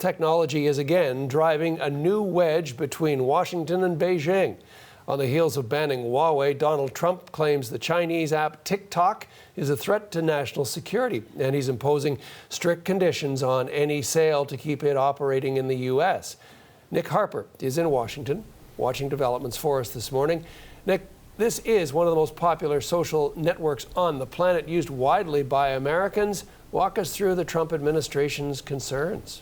technology is again driving a new wedge between Washington and Beijing. On the heels of banning Huawei, Donald Trump claims the Chinese app TikTok is a threat to national security, and he's imposing strict conditions on any sale to keep it operating in the U.S. Nick Harper is in Washington, watching developments for us this morning. Nick, this is one of the most popular social networks on the planet, used widely by Americans. Walk us through the Trump administration's concerns.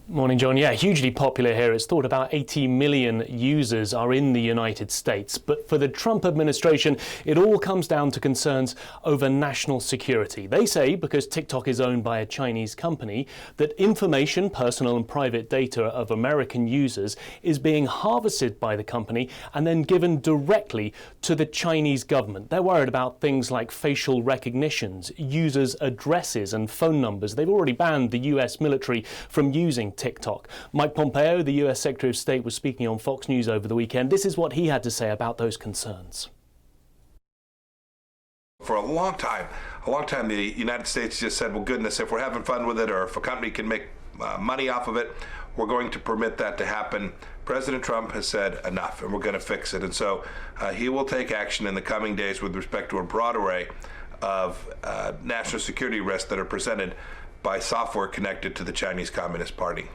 Morning, John. Yeah, hugely popular here. It's thought about 80 million users are in the United States. But for the Trump administration, it all comes down to concerns over national security. They say, because TikTok is owned by a Chinese company, that information, personal and private data of American users is being harvested by the company and then given directly to the Chinese government. They're worried about things like facial recognitions, users' addresses and phone numbers. They've already banned the US military from using TikTok. Mike Pompeo, the US Secretary of State, was speaking on Fox News over the weekend. This is what he had to say about those concerns. For a long time, the United States just said, well, goodness, if we're having fun with it or if a company can make money off of it, we're going to permit that to happen. President Trump has said enough, and we're going to fix it. And so he will take action in the coming days with respect to a broad array of national security risks that are presented by software connected to the Chinese Communist Party.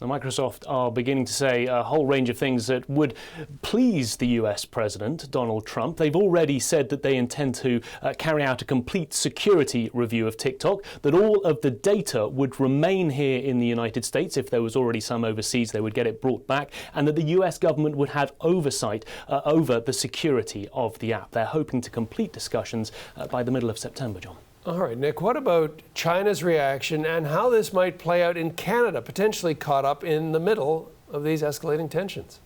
Now, Microsoft are beginning to say a whole range of things that would please the US President, Donald Trump. They've already said that they intend to carry out a complete security review of TikTok, that all of the data would remain here in the United States. If there was already some overseas, they would get it brought back, and that the US government would have oversight over the security of the app. They're hoping to complete discussions by the middle of September, John. All right, Nick, what about China's reaction and how this might play out in Canada, potentially caught up in the middle of these escalating tensions?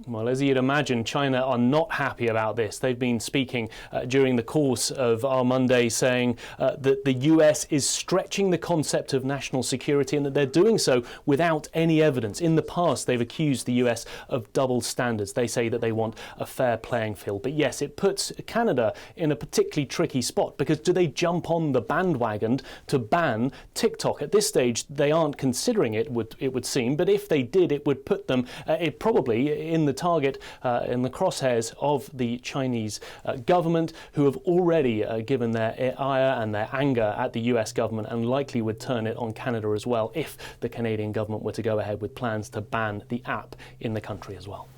Well, as you'd imagine, China are not happy about this. They've been speaking during the course of our Monday saying that the US is stretching the concept of national security and that they're doing so without any evidence. In the past, they've accused the US of double standards. They say that they want a fair playing field. But yes, it puts Canada in a particularly tricky spot, because do they jump on the bandwagon to ban TikTok? At this stage, they aren't considering it, it would seem. But if they did, it would put them probably in the target, in the crosshairs of the Chinese government, who have already given their ire and their anger at the US government, and likely would turn it on Canada as well if the Canadian government were to go ahead with plans to ban the app in the country as well.